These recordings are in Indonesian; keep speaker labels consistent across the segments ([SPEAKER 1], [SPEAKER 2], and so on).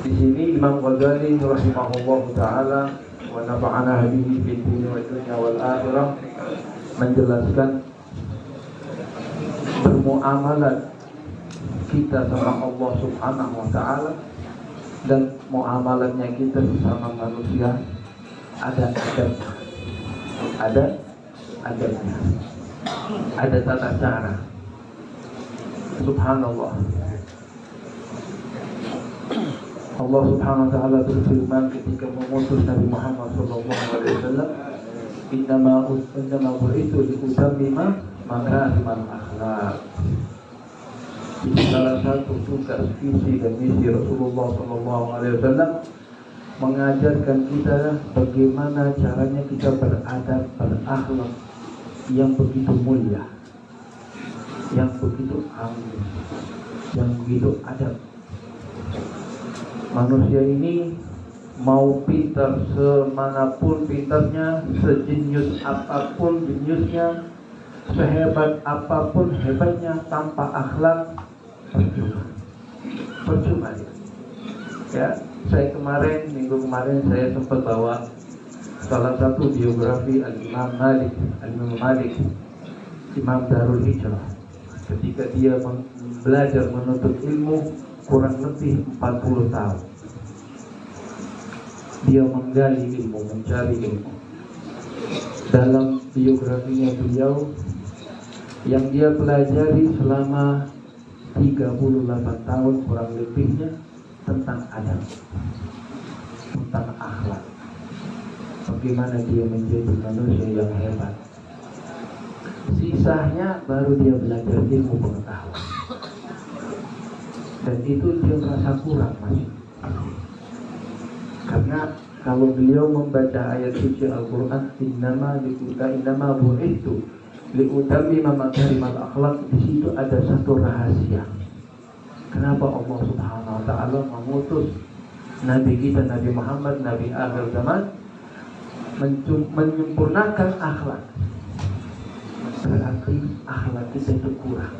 [SPEAKER 1] Di sini Imam Ghazali rahimahullah taala wa nafa'ana bihi fid dunya wal dunya wal akhirah menjelaskan bermuamalah kita sama Allah Subhanahu wa taala dan muamalatnya kita sama manusia ada adabnya. Ada tata cara. Subhanallah. Allah Subhanahu wa taala berfirman ketika mengutus Nabi Muhammad sallallahu alaihi wasallam, "Innama bu'itsu liutammima makarimal akhlaq." Itu salah satu tugas visi dan misi Rasulullah sallallahu alaihi wasallam, mengajarkan kita bagaimana caranya kita beradab, berakhlak yang begitu mulia, yang begitu agung, yang begitu adab. Manusia ini mau pintar semanapun pintarnya, sejenius apapun jeniusnya, sehebat apapun hebatnya, tanpa akhlak percuma dia. Ya, saya minggu kemarin saya sempat bawa salah satu biografi Al-Imam Malik, Imam Darul Hijrah. Ketika dia belajar menuntut ilmu kurang lebih 40 tahun, dia menggali ilmu, mencari ilmu. Dalam biografinya beliau yang dia pelajari selama 38 tahun kurang lebihnya tentang adab, tentang akhlak, bagaimana dia menjadi manusia yang hebat. Sisanya baru dia belajar ilmu pengetahuan, dan itu dia merasa kurang masih. Karena kalau beliau membaca ayat suci Al-Quran, innama bu'itsu liutammima makarimal akhlaq, di situ ada satu rahasia. Kenapa Allah Subhanahu wa taala mengutus Nabi kita, Nabi Muhammad, Nabi akhir zaman, menyempurnakan akhlak? Berarti akhlak kita itu kurang.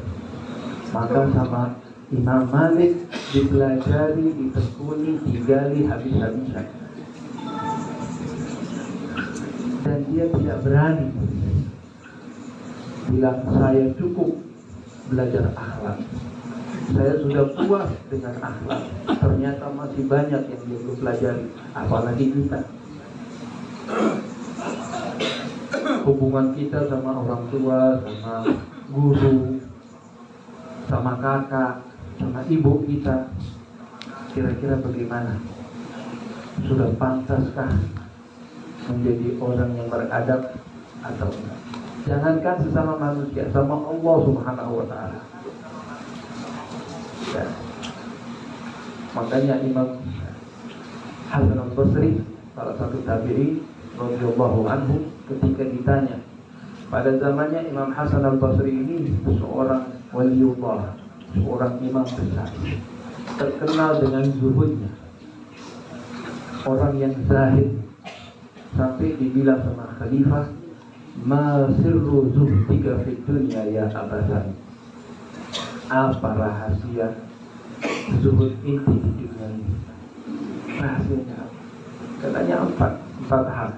[SPEAKER 1] Maka sama Imam Malik dipelajari, ditekuni, digali habis-habisan, dan dia tidak berani bilang saya cukup belajar akhlak, saya sudah puas dengan akhlak. Ternyata masih banyak yang dia belum pelajari, apalagi kita. Hubungan kita sama orang tua, sama guru, sama kakak, sama ibu kita, kira-kira bagaimana? Sudah pantaskah menjadi orang yang beradab atau enggak? Jangankan sesama manusia, sama Allah Subhanahu wa taala. Ya. Makanya Imam Hasan al-Basri, salah satu tabi'in radhiyallahu anhu, ketika ditanya, pada zamannya Imam Hasan al-Basri ini seorang waliullah, seorang imam besar, terkenal dengan zuhudnya, orang yang zahid, sampai dibilang sama khalifah, ma sirru zuhdika fid dunya ya abasan, apa rahasia zuhud inti di dunia ini? Rahasianya apa? Katanya empat hal.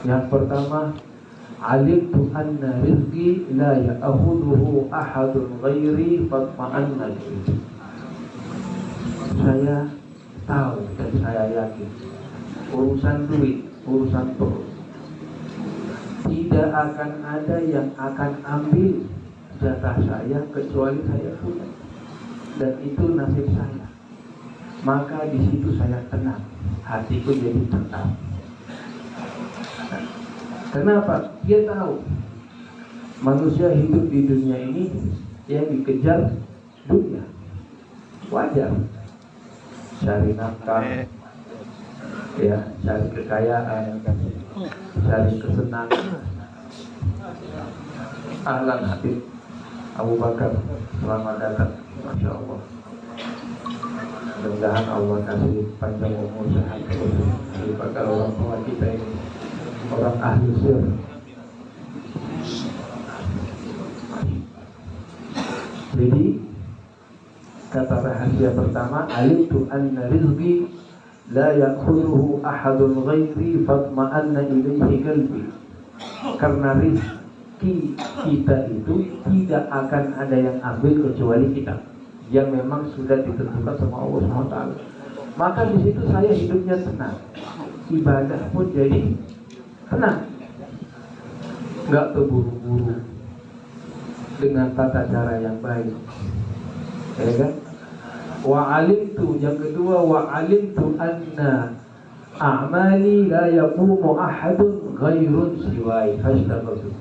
[SPEAKER 1] Yang pertama, alimtu anna rizqi la ya'khudhuhu ahadun ghairi fatma'anna bihi. Saya tahu dan saya yakin urusan duit, urusan perut, tidak akan ada yang akan ambil jatah saya kecuali saya punya, dan itu nasib saya. Maka di situ saya tenang, hatiku jadi tenang. Kenapa? Dia tahu manusia hidup di dunia ini yang dikejar dunia, wajar, cari nafkah, ya, cari kekayaan, cari kesenangan. Ahlan Habib Abu Bakar, selamat datang, masya Allah. Mudah-mudahan Allah kasih panjang umur, sehat terus. Abu Bakar, orang tua kita ini orang ahli sir. Jadi Kata rahasia pertama, alimtu anna rizqi la ya'khudhuhu ahadun ghairi fatma'anna ilaihi qalbi. Karena rizki kita itu tidak akan ada yang ambil kecuali kita, yang memang sudah ditentukan sama Allah SWT. Maka di situ saya hidupnya tenang, ibadah pun jadi tenang, nggak terburu-buru, dengan tata cara yang baik, ya kan? Wa alimtu, yang kedua, wa alimtu anna a'mali la yaqumu ahadun ghairun siwai fastaqatu.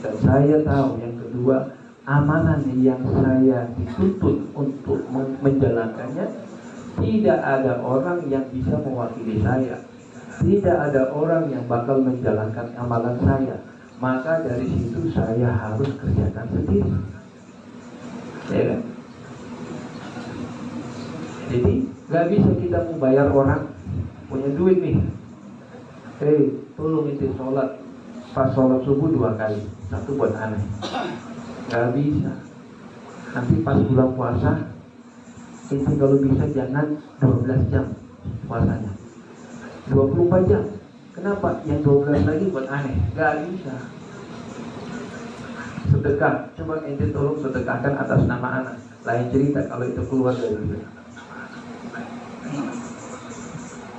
[SPEAKER 1] Dan saya tahu yang kedua, amalan yang saya dituntut untuk menjalankannya, tidak ada orang yang bisa mewakili saya, tidak ada orang yang bakal menjalankan amalan saya. Maka dari situ saya harus kerjakan sendiri, ya kan? Jadi nggak bisa kita membayar orang, punya duit nih, tolong ente sholat, pas sholat subuh 2 kali, satu buat aneh, nggak bisa. Nanti pas bulan puasa, ente kalau bisa jangan 12 jam puasanya, 24 jam. Kenapa? Yang 12 lagi buat aneh, nggak bisa. Sedekah, coba ente tolong sedekahkan atas nama anak, lain cerita kalau itu keluar dari duit.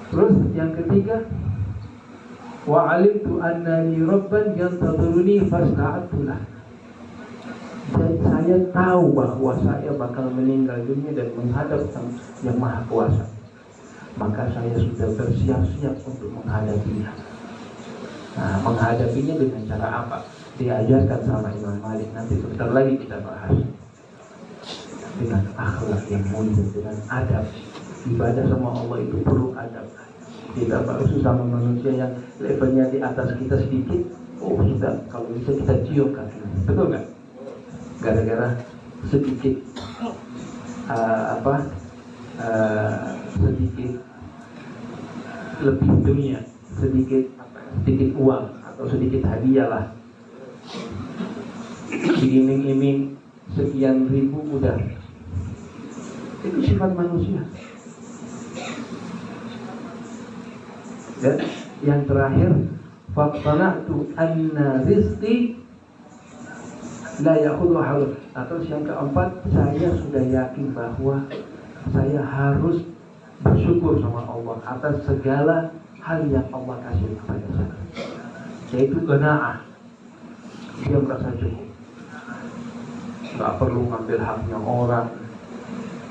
[SPEAKER 1] Terus yang ketiga, wa alimtu annani rabban yantadhuruni fasta'atulah. Dan saya tahu bahwa saya bakal meninggal dunia dan menghadap yang Maha Kuasa. Maka saya sudah bersiap-siap untuk menghadapinya. Nah, menghadapinya dengan cara apa? Diajarkan sama Imam Malik, nanti sebentar lagi kita bahas. Dengan akhlak yang mulia, dengan adab. Ibadah sama Allah itu perlu adab. Tidak harus sama manusia yang levelnya di atas kita sedikit, sudah, kalau bisa kita cium kaki. Betul nggak? Gara-gara sedikit sedikit lebih dunia, sedikit uang atau sedikit hadiah lah, diiming-iming sekian ribu, udah. Itu sifat manusia. Dan yang terakhir, faqtana'tu anna rizqi la ya'khudhu haul. Atau yang keempat, saya sudah yakin bahwa saya harus bersyukur sama Allah atas segala hal yang Allah kasih kepada saya, yaitu qanaah. Dia merasa cukup, nggak perlu ngambil haknya orang,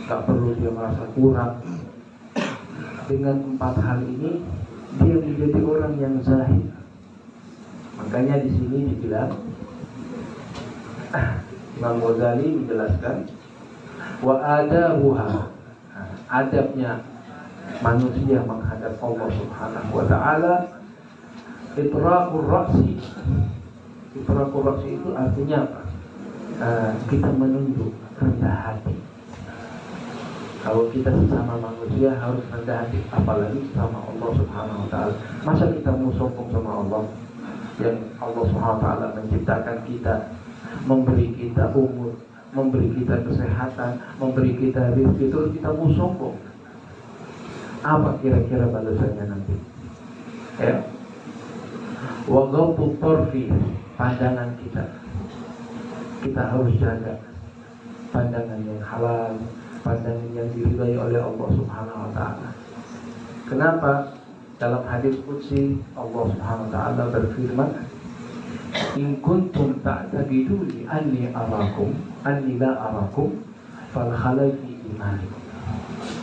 [SPEAKER 1] nggak perlu dia merasa kurang. Dengan 4 hal ini dia menjadi orang yang zahid. Makanya di sini dibilang, Imam Ghazali menjelaskan, wa adabuha, adabnya manusia menghadap Allah Subhanahu wa ta'ala, itraqur ra'si. Itraqur ra'si itu artinya apa? Kita menunduk, rendah hati. Kalau kita sesama manusia harus rendah hati, apalagi sama Allah Subhanahu wa ta'ala. Masa kita mau sombong sama Allah yang Allah Subhanahu wa ta'ala menciptakan kita, memberi kita umur, memberi kita kesehatan, memberi kita rezeki, terus kita mau sombong? Apa kira-kira balasannya nanti? Ya. Wa ghaddu tarfi, pandangan kita. Kita harus jaga pandangan yang halal, pandangan yang diridhai oleh Allah Subhanahu wa ta'ala. Kenapa? Dalam hadis qudsi Allah Subhanahu wa ta'ala berfirman, in kuntum ta'taqiduni anni arakum anni la arakum fal khalai fi imanikum.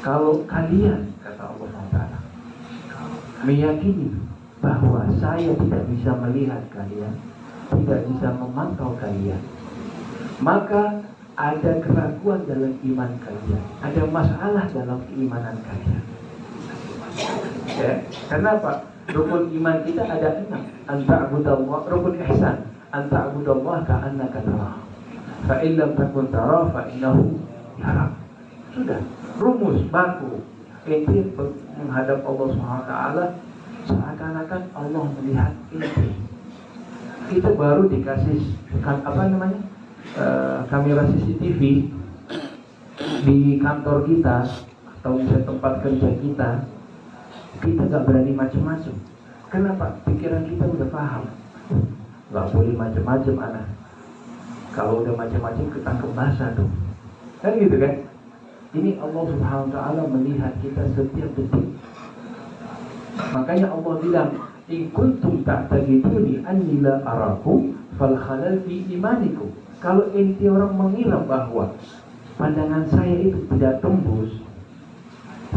[SPEAKER 1] Kalau kalian, kata Allah Subhanahu wa ta'ala, meyakini bahwa saya tidak bisa melihat kalian, tidak bisa memantau kalian, maka ada keraguan dalam iman kalian, ada masalah dalam keimanan kalian. Ya, kenapa? Rukun iman kita ada 6. Anta'budallah, rukun ihsan, anta'budallah ka'annaka tarah, fa in lam takun tarah fa innahu yarak. Sudah, rumus baku. Ente menghadap Allah Subhanahu wa ta'ala seakan-akan Allah melihat ente. Kita baru dikasih kamera CCTV, di kantor kita atau di tempat kerja kita nggak berani macam-macam. Kenapa? Pikiran kita udah paham, nggak boleh macam-macam anak. Kalau udah macam-macam ketangkep basah tuh, kan gitu kan? Ini Allah Subhanahu Wa Taala melihat kita setiap detik. Makanya Allah bilang, in kuntum ta'taqiduni anni la arakum fal khalal fi imanikum. Kalau enti orang mengira bahwa pandangan saya itu tidak tembus,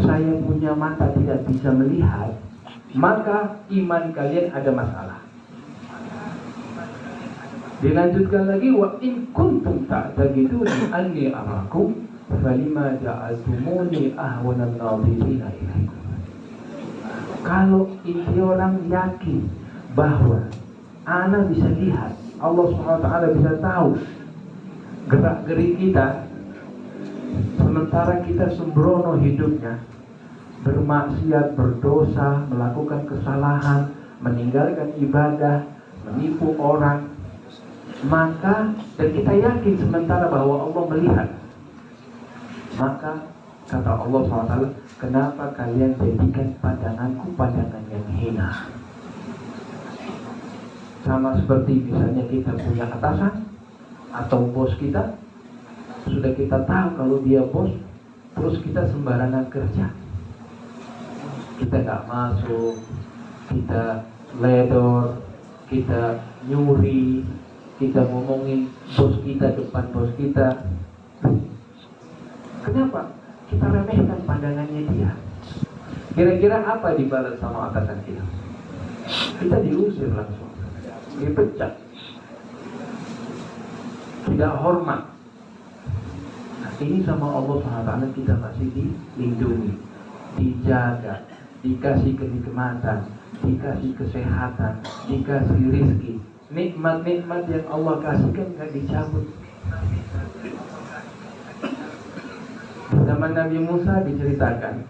[SPEAKER 1] saya punya mata tidak bisa melihat, maka iman kalian ada masalah. Dilanjutkan lagi, wa in kuntum ta'taqiduni anni arakum falima ja'altumuni ahwanan nadhirina ilaikum. Kalau ini orang yakin bahwa ana bisa lihat, Allah SWT bisa tahu gerak-gerik kita, sementara kita sembrono hidupnya, bermaksiat, berdosa, melakukan kesalahan, meninggalkan ibadah, menipu orang, maka dan kita yakin sementara bahwa Allah melihat, maka kata Allah SWT, kenapa kalian jadikan pandanganku pandangan yang hina? Sama seperti misalnya kita punya atasan atau bos kita, sudah kita tahu kalau dia bos, terus kita sembarangan kerja, kita nggak masuk, kita ledor, kita nyuri, kita ngomongin bos kita depan bos kita. Kenapa? Kita remehkan pandangannya dia. Kira-kira apa dibalas sama atasan kita? Kita diusir langsung, dipecat, tidak hormat. Nah, ini sama Allah SWT kita masih dilindungi, dijaga, dikasih kenikmatan, dikasih kesehatan, dikasih rizki. Nikmat-nikmat yang Allah kasihkan gak dicabut. Zaman Nabi Musa diceritakan,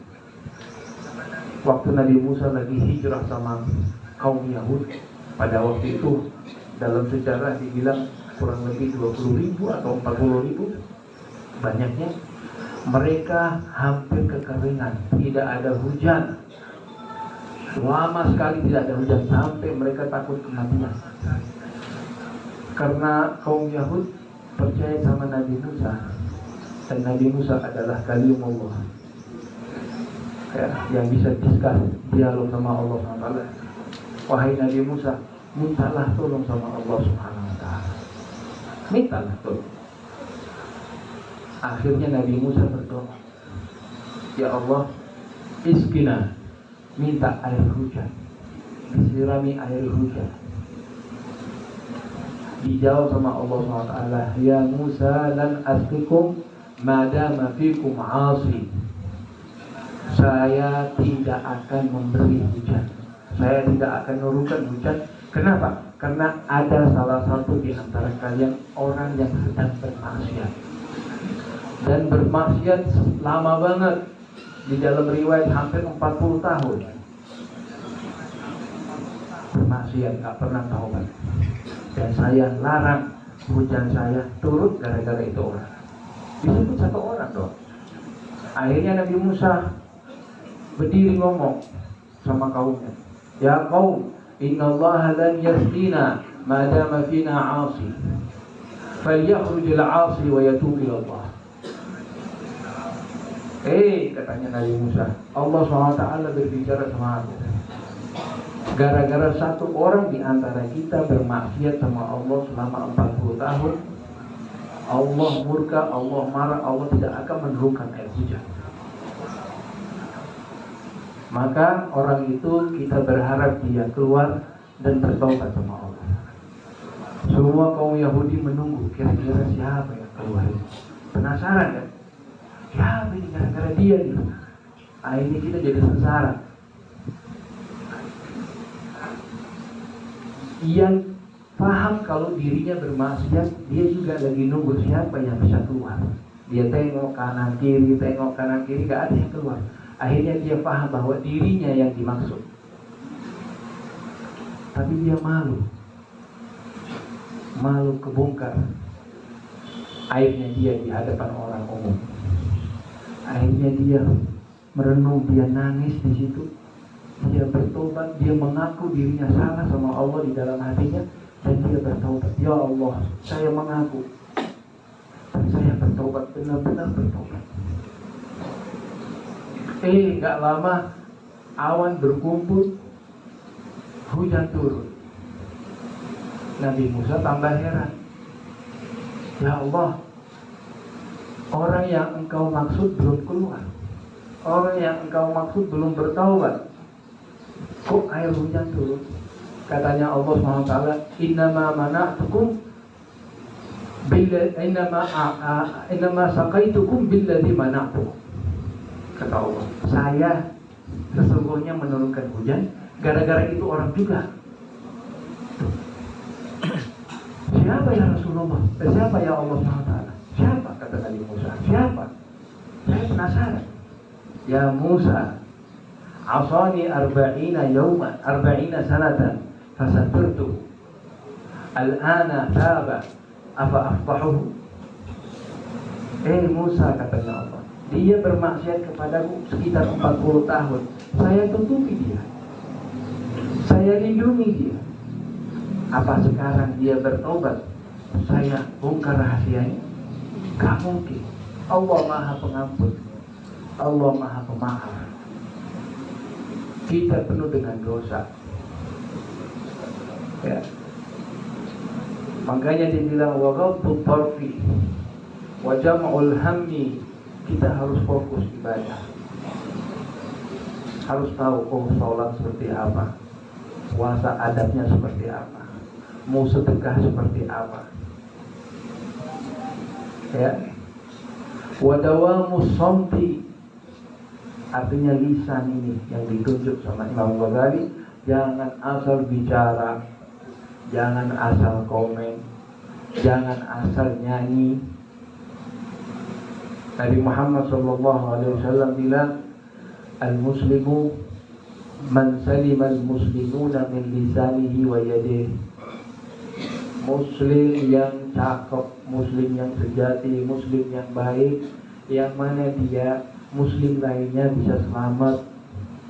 [SPEAKER 1] waktu Nabi Musa lagi hijrah sama kaum Yahudi, pada waktu itu dalam sejarah dibilang kurang lebih 20.000 atau 40.000, banyaknya. Mereka hampir kekeringan, tidak ada hujan, lama sekali tidak ada hujan, sampai mereka takut kematian. Karena kaum Yahudi percaya sama Nabi Musa, dan Nabi Musa adalah kalimullah, ya, yang bisa diskus dialog sama Allah SWT. Wahai Nabi Musa, mintalah tolong sama Allah Subhanahu Wa Taala, mintalah tolong. Akhirnya Nabi Musa berdoa, ya Allah, iskina, minta air hujan, disirami air hujan. Dijawab sama Allah SWT, ya Musa, lan asqikum madama fikum asi. Saya tidak akan memberi hujan, saya tidak akan menurunkan hujan. Kenapa? Karena ada salah satu di antara kalian orang yang sedang bermaksiat, dan bermaksiat lama banget. Di dalam riwayat hampir 40 tahun bermaksiat, gak pernah taubat. Dan saya larang hujan saya turun gara-gara itu orang. Disebut satu orang dong. Akhirnya Nabi Musa berdiri ngomong sama kaumnya, ya kaum, innallaha lan yasqina madama fina 'asi, falyakhrujul 'asi wa yatub ila Allah. Katanya Nabi Musa, Allah SWT berbicara sama aku. Gara-gara satu orang di antara kita bermaksiat sama Allah selama 40 tahun, Allah murka, Allah marah, Allah tidak akan menurunkan air hujan. Maka orang itu kita berharap dia keluar dan bertaubat sama Allah. Semua kaum Yahudi menunggu kira-kira siapa yang keluar. Penasaran kan? Ya, ini gara-gara dia nih. Akhirnya kita jadi sengsara. Yang paham kalau dirinya bermaksiat, dia juga lagi nunggu siapa yang bisa keluar. Dia tengok kanan kiri, gak ada yang keluar. Akhirnya dia paham bahwa dirinya yang dimaksud. Tapi dia malu kebongkar aibnya dia di hadapan orang umum. Akhirnya dia merenung, dia nangis di situ. Dia bertobat, dia mengaku dirinya salah sama Allah di dalam hatinya, dan dia bertobat. Ya Allah, saya mengaku, dan saya bertobat, benar-benar bertobat. Gak lama awan berkumpul, hujan turun. Nabi Musa tambah heran. Ya Allah, orang yang engkau maksud belum keluar, orang yang engkau maksud belum bertaubat, kok air hujan turun? Katanya Allah SWT, innama mana'tukum innama saqaitukum billadhi mana'tukum. Kata Allah, saya sesungguhnya menurunkan hujan gara-gara itu orang juga. Siapa ya Rasulullah? Siapa ya Allah SWT? Siapa? Kata Nabi Musa. Siapa? Saya penasaran. Ya Musa, asani arba'ina yawman, arba'ina sanatan, fasaturtu. Al-ana taba, afa aftahuhu. Musa, katanya Allah, dia bermaksiat kepadaku sekitar 40 tahun. Saya tutupi dia, saya lindungi dia. Apa sekarang dia bertobat, saya bongkar rahasianya? Gak mungkin. Allah Maha Pengampun, Allah Maha Pemaaf. Kita penuh dengan dosa, ya. Makanya dibilang wa ghaddut tarfi wa jam'ul hammi. Kita harus fokus ibadah, harus tahu sholat seperti apa, puasa adabnya seperti apa, mau sedekah seperti apa, ya. Wa dawamus shamti, artinya lisan ini yang ditunjuk sama Imam Ghazali. Jangan asal bicara, jangan asal komen, jangan asal nyanyi. Nabi Muhammad SAW bilang, al-muslimu man salima al-muslimuna min lisanihi wa yadihi. Muslim yang cakep, muslim yang sejati, muslim yang baik, yang mana dia muslim lainnya bisa selamat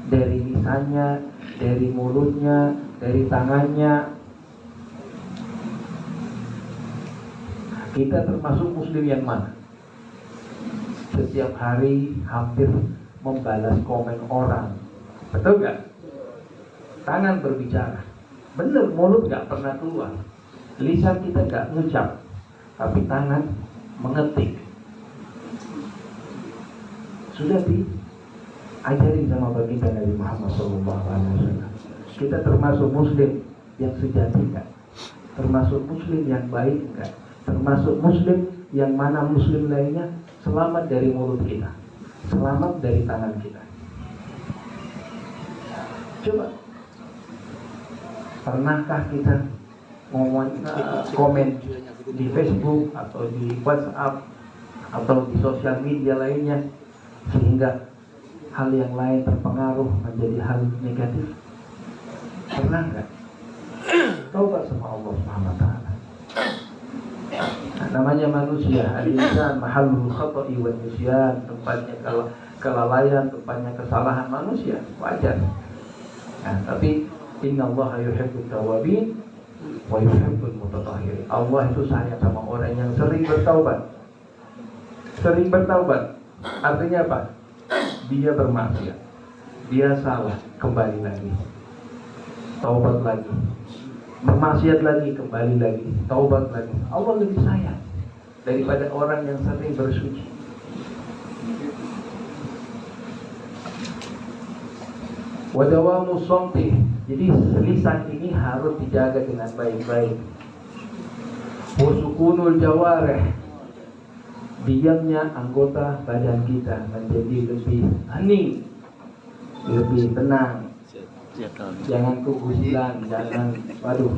[SPEAKER 1] dari lisannya, dari mulutnya, dari tangannya. Kita termasuk muslim yang mana? Setiap hari hampir membalas komen orang, betul gak? Tangan berbicara, bener, mulut gak pernah keluar, lisan kita gak ngucap, tapi tangan mengetik. Sudah diajarin sama baginda Nabi Muhammad SAW. Kita termasuk muslim yang sejati enggak? Termasuk muslim yang baik enggak? Termasuk muslim yang mana muslim lainnya selamat dari mulut kita, selamat dari tangan kita. Coba, pernahkah kita komen di Facebook atau di WhatsApp atau di sosial media lainnya sehingga hal yang lain terpengaruh menjadi hal negatif? Pernah nggak? Taubat sama Allah Subhanahu wa Ta'ala. Nah, namanya manusia, al-insan mahallul khata'i wa nisyan, tempatnya kelalaian, tempatnya kesalahan manusia, wajar. Nah, tapi innallaha yuhibbut tawwabin wa yuhibbul mutatahhirin. Allah itu sayang sama orang yang sering bertaubat. Sering bertaubat artinya apa? Dia bermaksiat, dia salah, kembali lagi, taubat lagi, bermaksiat lagi, kembali lagi, taubat lagi. Allah lebih sayang daripada orang yang sering bersuci. Wadawamu somti, jadi lisan ini harus dijaga dengan baik-baik. Wasukunul jawareh, diamnya anggota badan kita menjadi lebih hening, lebih tenang. Jangan kegusilan, jangan, waduh.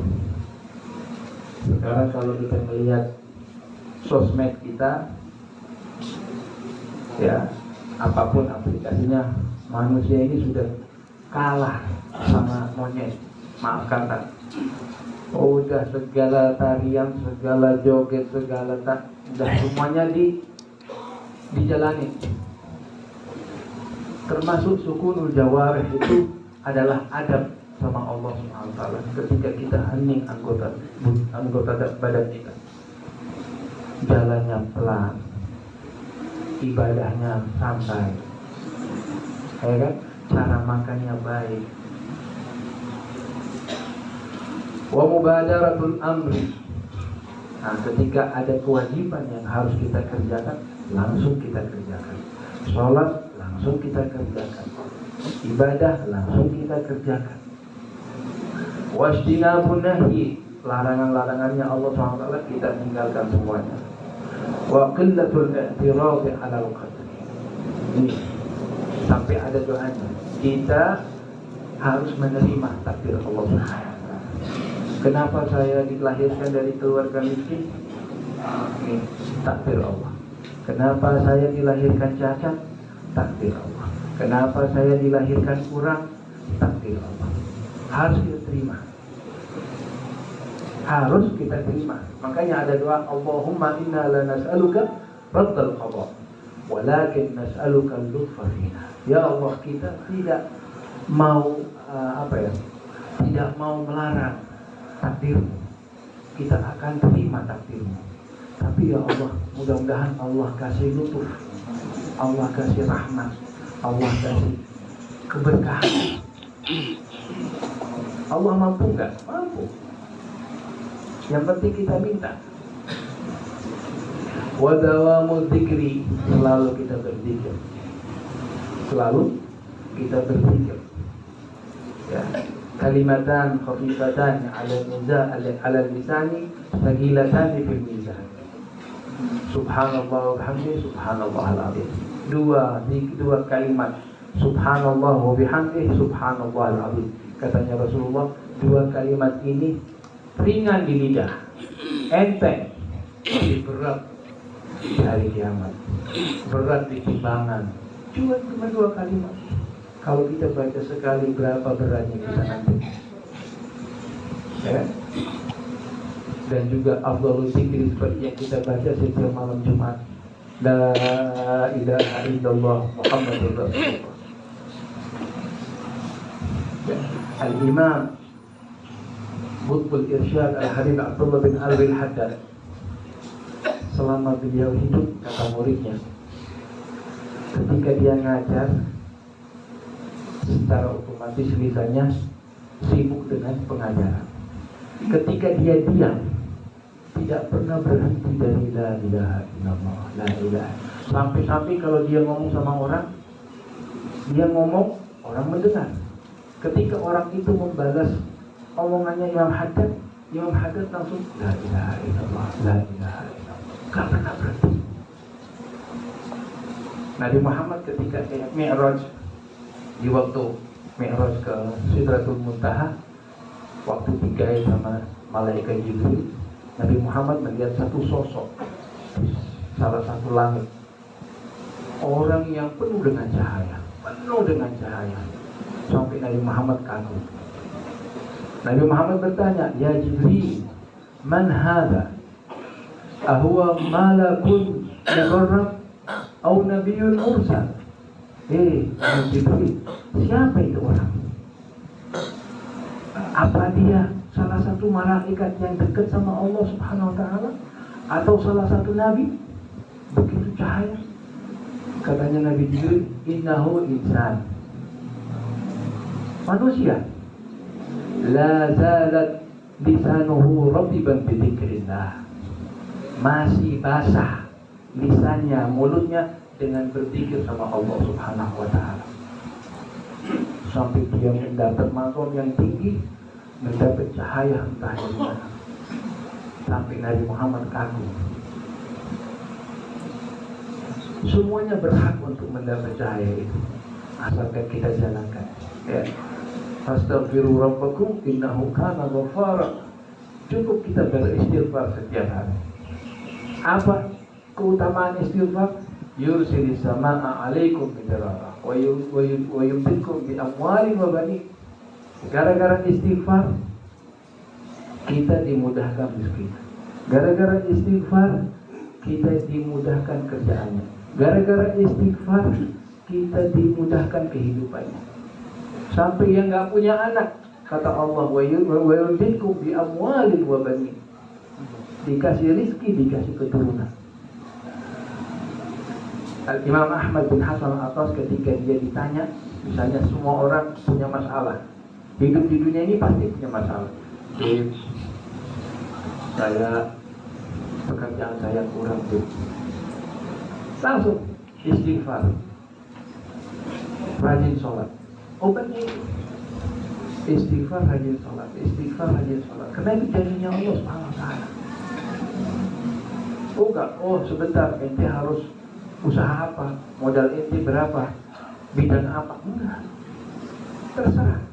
[SPEAKER 1] Sekarang kalau kita melihat sosmed kita, ya, apapun aplikasinya, manusia ini sudah kalah sama monyet. Maaf kata. Udah segala tarian, segala joget, segala udah semuanya dijalani. Termasuk sukunul jawarih itu adalah adab sama Allah SWT ketika kita hening anggota badan kita. Jalannya pelan, ibadahnya santai, ya kan? Cara makannya baik. Wa mubadaratul amri. Nah, ketika ada kewajiban yang harus kita kerjakan, langsung kita kerjakan. Sholat langsung kita kerjakan. Ibadah langsung kita kerjakan. Wajtinabun nahi, larangan-larangannya Allah SWT kita tinggalkan semuanya. Wa qillatul i'tiradi 'alal qadri. Ini sampai ada doanya. Kita harus menerima takdir Allah SWT. Kenapa saya dilahirkan dari keluarga miskin? Ini takdir Allah. Kenapa saya dilahirkan cacat? Takdir Allah. Kenapa saya dilahirkan kurang? Takdir Allah. Harus kita terima. Harus kita terima. Makanya ada doa, Allahumma inna la nas'aluka raddal qada, walakin nas'aluka al-lutfa fina. Ya Allah, kita tidak mau tidak mau melarang takdirmu. Kita akan terima takdirmu. Tapi ya Allah, mudah-mudahan Allah kasih lutuf, Allah kasih rahmat, Allah kasih keberkahan. Allah mampu nggak? Mampu. Yang penting kita minta. Wa dawamu dzikri, selalu kita berzikir. Selalu kita berzikir. Ya. Kalimatan khafifatan 'ala lisani, thaqilatan fil mizan. Subhanallah wa bihamdihi, subhanallahal azim. Dua kalimat, subhanallah wa bihamdihi, subhanallahal azim. Katanya Rasulullah, dua kalimat ini ringan di lidah, enteng, tapi berat di hari kiamat, berat di timbangan. Cuma dua kalimat. Kalau kita baca sekali, berapa beratnya kita nanti? Ya. Dan juga afdhalul dzikri seperti yang kita baca setiap malam Jumat, la ilaha illallah Muhammadur Rasulullah. Al-Imam Qutbul Irsyad Al-Habib Abdullah bin Alwi Al-Haddad, selama beliau hidup, kata muridnya, ketika dia ngajar, secara otomatis lisannya sibuk dengan pengajaran. Ketika dia diam, tidak pernah berhenti dari la ilaha illallah, la ilaha. Sampai-sampai kalau dia ngomong sama orang, dia ngomong, orang mendengar. Ketika orang itu membalas omongannya Imam Haddad langsung la ilaha illallah, la ilaha illallah. Gak pernah berhenti. Nabi Muhammad ketika Mi'raj, di waktu Mi'raj ke Sidratul Muntaha, waktu digaet sama malaikat Jibril, Nabi Muhammad melihat satu sosok di salah satu langit, orang yang penuh dengan cahaya, sampai Nabi Muhammad kagum. Nabi Muhammad bertanya, ya Jibril, man hadha? Ahuwa malakun mukarram atau nabiyyun mursal? Jibril, siapa itu orang? Apa dia salah satu malaikat yang dekat sama Allah Subhanahu wa ta'ala, atau salah satu nabi? Begitu cahaya. Katanya Nabi Jibril, innahu insan, manusia. La zalat lisanuhu ratiban bi dzikrillah. Masih basah lisannya, mulutnya dengan berzikir sama Allah Subhanahu wa ta'ala. Sampai dia mendapat maqam yang tinggi, mendapat cahaya entah dari mana. Sampai Nabi Muhammad kagum. Semuanya berhak untuk mendapat cahaya itu, asalkan kita jalankan. Ya. Astaghfiru rabbakum innahu kana ghaffara. Cukup kita beristighfar setiap hari. Apa keutamaan istighfar? Yursilis samaa alaikum bidarara wa yumdidkum bi amwalin wa banin. Gara-gara istighfar kita dimudahkan rezeki. Gara-gara istighfar kita dimudahkan kerjaannya. Gara-gara istighfar kita dimudahkan kehidupannya. Sampai yang nggak punya anak, kata Allah, wa yumditkum bi amwalin wa banin. Dikasih rizki, dikasih keturunan. Imam Ahmad bin Hasan al-Attas ketika dia ditanya, misalnya semua orang punya masalah, hidup di dunia ini pasti punya masalah. Saya pekerjaan saya kurang, langsung istighfar, rajin sholat. Obatnya itu istighfar, rajin sholat, istighfar, rajin sholat. Karena itu janjinya Allah Subhanahu wa Ta'ala. Oh enggak, sebentar, ente harus usaha apa, modal ente berapa, bidang apa, enggak, terserah.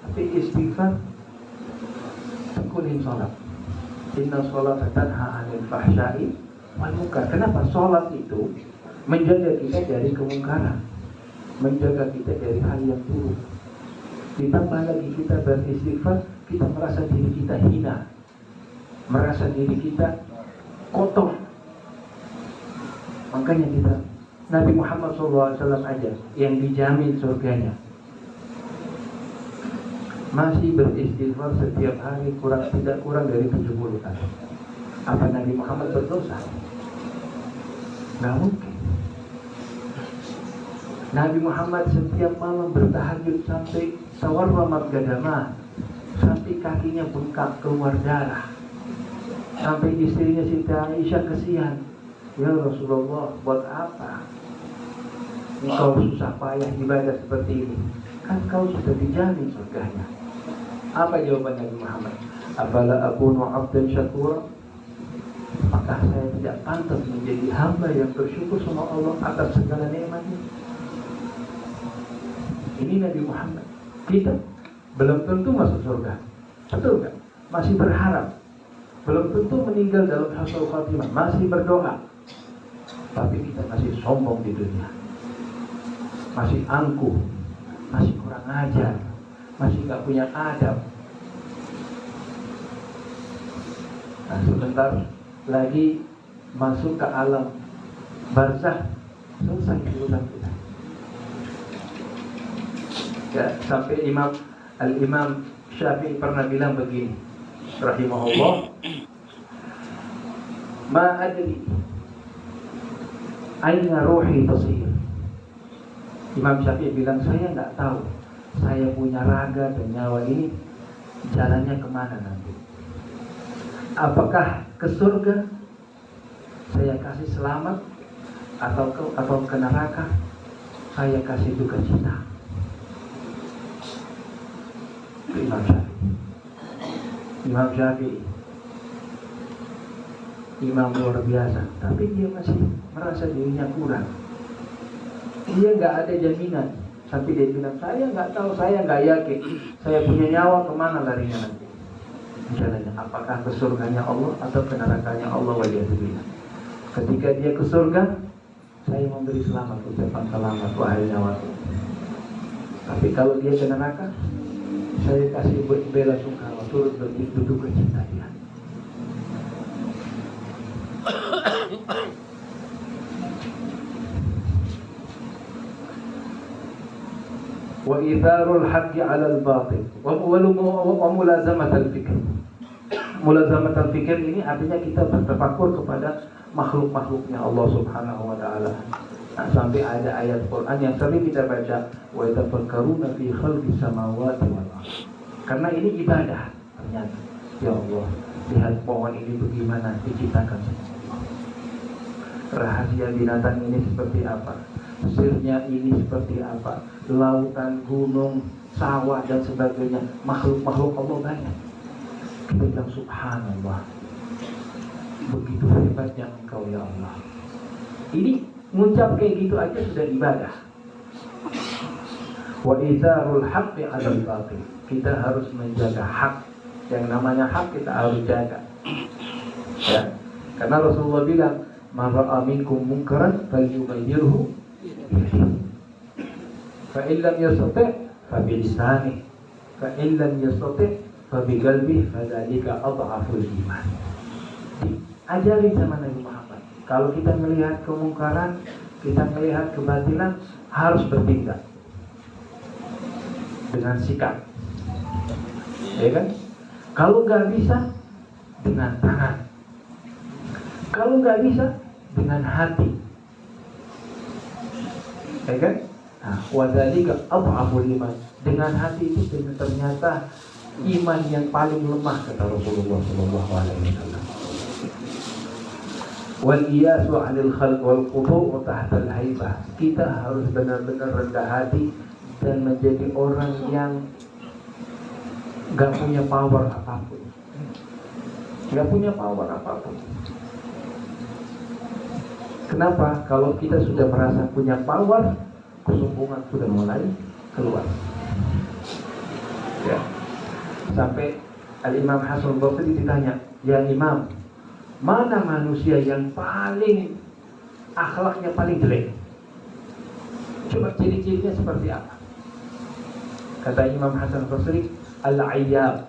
[SPEAKER 1] Tapi istighfar, tekunin sholat. Inna sholata tanha 'anil fahsya'i wal munkar. Kenapa? Sholat itu menjaga kita dari kemungkaran, menjaga kita dari hal yang buruk. Ditambah lagi kita beristighfar, kita merasa diri kita hina, merasa diri kita kotor. Makanya kita, Nabi Muhammad SAW aja yang dijamin surganya, masih beristighfar setiap hari tidak kurang dari 70 kali. Apa Nabi Muhammad berdosa? Nggak mungkin. Nabi Muhammad setiap malam bertahajud sampai tawarramat gadamah, sampai kakinya bengkak keluar darah, sampai istrinya Siti Aisyah kesian. Ya Rasulullah, buat apa engkau susah payah ibadah seperti ini? Kan kau sudah dijamin surganya. Apa jawaban Nabi Muhammad? Afala akunu 'abdan syakura? Apakah saya tidak pantas menjadi hamba yang bersyukur sama Allah atas segala nikmatnya? Ini Nabi Muhammad. Kita belum tentu masuk surga, betul kan? Masih berharap. Belum tentu meninggal dalam husnul khatimah, masih berdoa. Tapi kita masih sombong di dunia, masih angkuh, masih kurang ajar, masih nggak punya adab. Nah, sebentar lagi masuk ke alam barzakh, selesai urusan kita. Ya, sampai Al-Imam Syafi'i pernah bilang begini, rahimahullah, ma adri aina ruhi tasir. Imam Syafi'i bilang, saya nggak tahu saya punya raga dan nyawa ini jalannya kemana nanti. Apakah ke surga saya kasih selamat, atau ke neraka saya kasih duka cita. Imam Syafi'i. Imam Syafi'i, imam luar biasa, tapi dia masih merasa dirinya kurang. Dia nggak ada jaminan. Sampai dia bilang, saya nggak tahu, saya nggak yakin saya punya nyawa kemana larinya nanti. Jalannya apakah ke surganya Allah atau ke nerakanya Allah, waliyadzubillah. Ketika dia ke surga, saya memberi selamat, ucapan selamat, wahai nyawaku. Tapi kalau dia ke neraka, saya kasih bela sungkawa, turut berduka cita dia. Wa itharul haqqi 'alal batil wa mulazamatul fikr. Mulazamatul fikr ini artinya kita bertafakur kepada makhluk-makhluknya Allah Subhanahu wa taala. Nah, sampai ada ayat Quran yang sering kita baca, wa yatafakkaruna fi khalqis samawati wal ardh. Karena ini ibadah ternyata. Ya Allah, lihat pohon ini bagaimana diciptakan sama Allah. Rahasia binatang ini seperti apa? Sirnya ini seperti apa? Lautan, gunung, sawah dan sebagainya, makhluk-makhluk Allah banyak. Kita bilang subhanallah, begitu hebatnya Engkau ya Allah. Ini mengucap kayak gitu aja sudah ibadah. Wa izarul haqqi 'alal batil. Kita harus menjaga hak. Yang namanya hak kita harus jaga. Ya. Karena Rasulullah bilang, "Man ra'a minkum munkaran falyughayyirhu biyadihi. Fa in lam yastati' fa bi lisanihi. Fa in lam yastati' fa bi qalbihi, fa dzalika adhaful iman." Diajari sama Nabi Muhammad. Kalau kita melihat kemungkaran, kita melihat kebatilan, harus bertindak dengan sikap, ya kan? Kalau nggak bisa, dengan tangan. Kalau nggak bisa, dengan hati, ya kan? Nah, wadzalika adhaful iman. Dengan hati itu ternyata iman yang paling lemah, kata Rasulullah SAW. Wal iyasu 'anil khalq wal qudu' tahta al haibah. Kita harus benar-benar rendah hati dan menjadi orang yang gak punya power apapun. Gak punya power apapun. Kenapa? Kalau kita sudah merasa punya power, kesombongan sudah mulai keluar. Ya. Sampai Al-Imam Hasan Basri ditanya, "Ya Imam, mana manusia yang paling akhlaknya paling jelek? Coba ciri-cirinya seperti apa?" Kata Imam Hasan Basri, Al-Ayyab.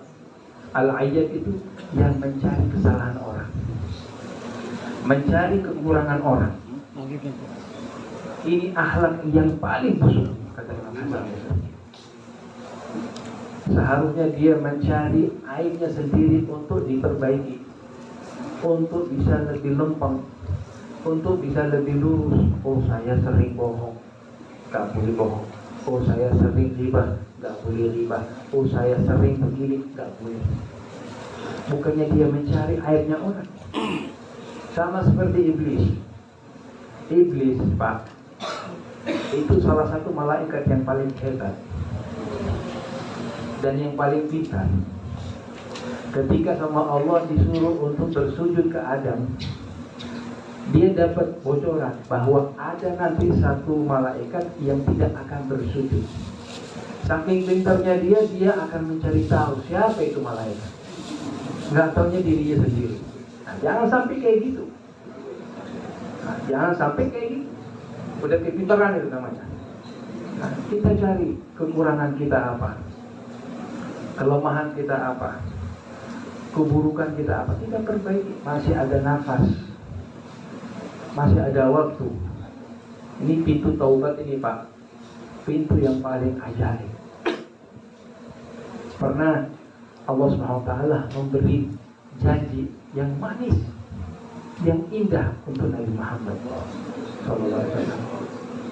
[SPEAKER 1] Al-Ayyab itu yang mencari kesalahan orang, mencari kekurangan orang. Ini akhlak yang paling busuk, kata Imam Hasan Basri. Seharusnya dia mencari aibnya sendiri untuk diperbaiki, untuk bisa lebih lempeng, untuk bisa lebih lurus. Oh, saya sering bohong, gak boleh bohong. Oh, saya sering ribah, gak boleh ribah. Oh, saya sering begini, gak boleh. Bukannya dia mencari aibnya orang. Sama seperti iblis. Iblis, Pak, itu salah satu malaikat yang paling hebat dan yang paling pintar. Ketika sama Allah disuruh untuk bersujud ke Adam, dia dapat bocoran bahwa ada nanti satu malaikat yang tidak akan bersujud. Saking pintarnya dia akan mencari tahu siapa itu malaikat. Nggak taunya dirinya sendiri. Nah, jangan sampai kayak gitu. Nah, jangan sampai kayak gitu. Udah kepintaran itu namanya. Nah, kita cari kekurangan kita apa, kelemahan kita apa, keburukan kita apa, kita perbaiki. Masih ada nafas, masih ada waktu. Ini pintu taubat ini, Pak, pintu yang paling ajaib. Pernah Allah SWT memberi janji yang manis, yang indah untuk Nabi Muhammad SAW.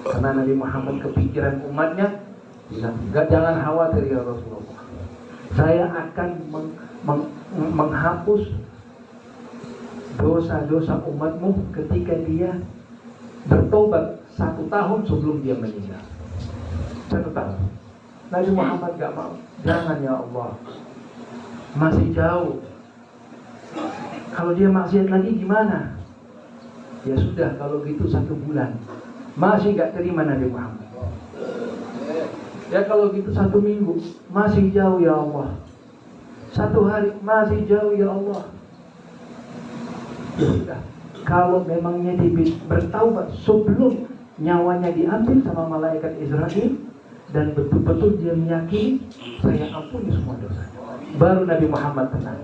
[SPEAKER 1] Karena Nabi Muhammad kepikiran umatnya, bilang, jangan khawatir ya Rasulullah, saya akan menghapus dosa-dosa umatmu ketika dia bertobat 1 tahun sebelum dia meninggal. 1 tahun. Nabi Muhammad gak mau. Jangan ya Allah, masih jauh. Kalau dia maksiat lagi gimana? Ya sudah, kalau gitu 1 bulan. Masih gak terima Nabi Muhammad. Ya kalau gitu 1 minggu. Masih jauh ya Allah. 1 hari. Masih jauh ya Allah. Ya sudah, kalau memangnya dia bertaubat sebelum nyawanya diambil sama malaikat Israel, dan betul-betul dia meyakini, saya ampuni semua dosa, baru Nabi Muhammad tenang.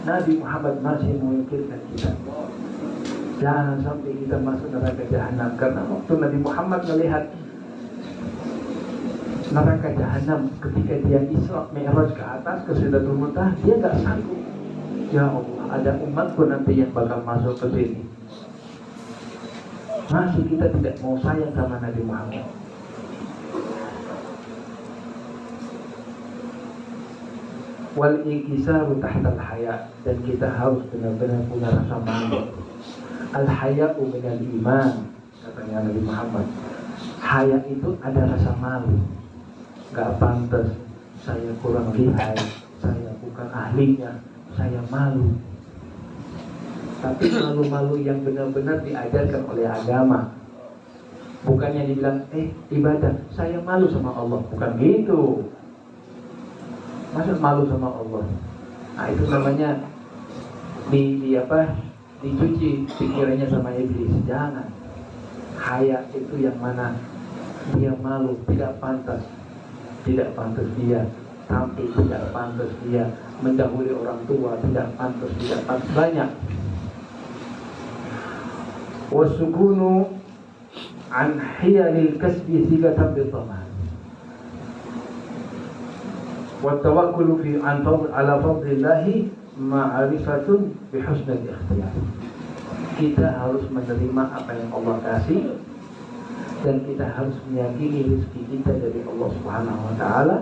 [SPEAKER 1] Nabi Muhammad masih memikirkan kita. Jangan sampai kita masuk neraka jahanam. Karena waktu Nabi Muhammad melihat neraka jahanam ketika dia Isra Mi'raj ke atas ke Sidratul Muntaha, dia gak sanggup. Ya Allah, ada umatku nanti yang bakal masuk ke sini. Masih kita tidak mau sayang sama Nabi Muhammad. Wal ikisaru tahtal haya, dan kita harus benar-benar punya rasa malu. Al haya'u minal iman, katanya Nabi Muhammad. Haya itu ada rasa malu. Gak pantas, saya kurang lihai, saya bukan ahlinya, saya malu. Tapi malu-malu yang benar-benar diajarkan oleh agama. Bukannya dibilang, ibadah, saya malu sama Allah. Bukan gitu. Masa malu sama Allah? Nah, itu namanya dicuci pikirannya sama iblis. Jangan. Haya itu yang mana dia malu, tidak pantas. Tidak pantas dia tampil, tidak pantas dia mendahului orang tua, tidak pantas banyak. Wasukunu an hiyalil kasbi sigatan bitaman. Wa tawakkulu fi an ala fadlillahi ma'rifatun bi husnil ikhtiyar. Kita harus menerima apa yang Allah kasih, dan kita harus meyakini rezeki kita dari Allah Subhanahu wa taala,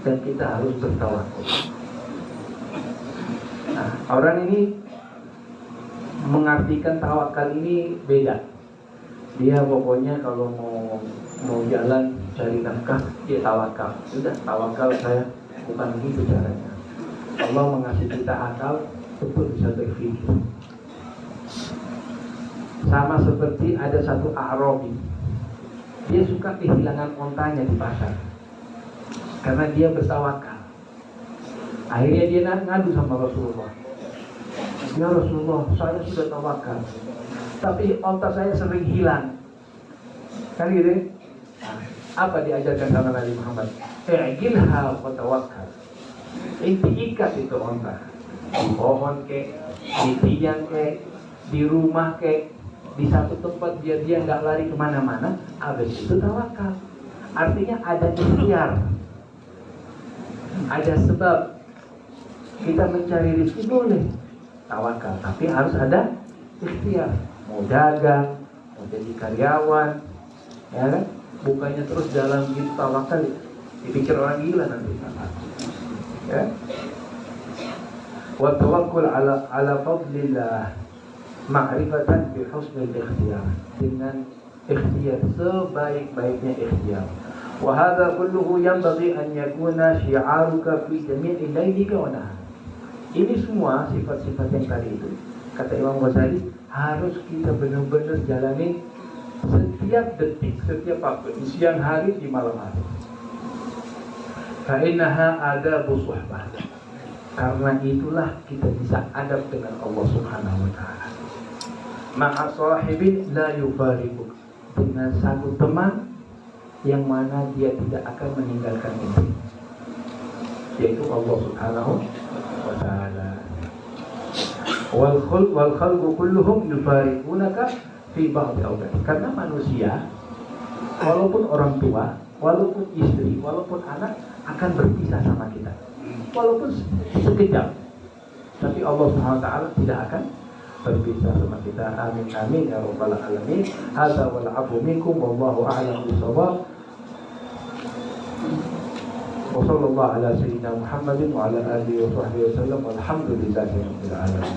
[SPEAKER 1] dan kita harus bertawakal. Nah, orang ini mengartikan tawakal ini beda. Dia pokoknya kalau mau jalan cari nafkah, dia tawakal. Sudah, tawakal saya, bukan begitu caranya. Allah mengasih kita akal untuk bisa berpikir. Sama seperti ada satu Arabi, dia suka kehilangan ontanya di pasar karena dia bertawakal. Akhirnya dia ngadu sama Rasulullah. Ya Rasulullah, saya sudah tawakal, tapi onta saya sering hilang. Kan gitu? Apa diajarkan sama Nabi Muhammad? I'gilha wa tawakkal. Inti ikat itu onta. Di pohon kek, di tiang kek, di rumah kek, di satu tempat biar dia nggak lari kemana-mana. Habis itu tawakal. Artinya ada ikhtiar, ada sebab. Kita mencari rezeki boleh tawakal, tapi harus ada ikhtiar. Mau dagang, mau jadi karyawan, ya kan? Bukannya terus jalan gitu tawakal, dipikir orang gila nanti. Ya. Wa tawakkul ala fadlillah ma'rifatan bi husnil ikhtiyar, dengan ikhtiar sebaik-baiknya ikhtiar. Wa hadha kulluhu yanbaghi an yakuna syi'aruka fi jami'i laylika wa nahar. Ini semua sifat-sifat yang tadi itu, kata Imam Ghazali, harus kita benar-benar jalani setiap detik, setiap waktu, di siang hari, di malam hari. Fa'innaha adabu suhbah. Karena itulah kita bisa adab dengan Allah Subhanahu wa ta'ala. Ma'a sahibin la yufariquk, dengan satu teman yang mana dia tidak akan meninggalkan kita, yaitu Allah Subhanahu wa ta'ala. Wal khalqu kulluhum yufariqunaka fi ba'd awqat. Karena manusia, walaupun orang tua, walaupun istri, walaupun anak, akan berpisah sama kita, walaupun sekejap, tapi Allah Subhanahu wa ta'ala tidak akan berpisah sama kita. Amin amin ya rabbal alamin. Hadza wal 'afwu minkum wallahu a'lam bis-shawab. Wa sallallahu ala sayyidina Muhammadin wa ala alihi wa sahbihi wasallam. Walhamdulillahi rabbil alamin.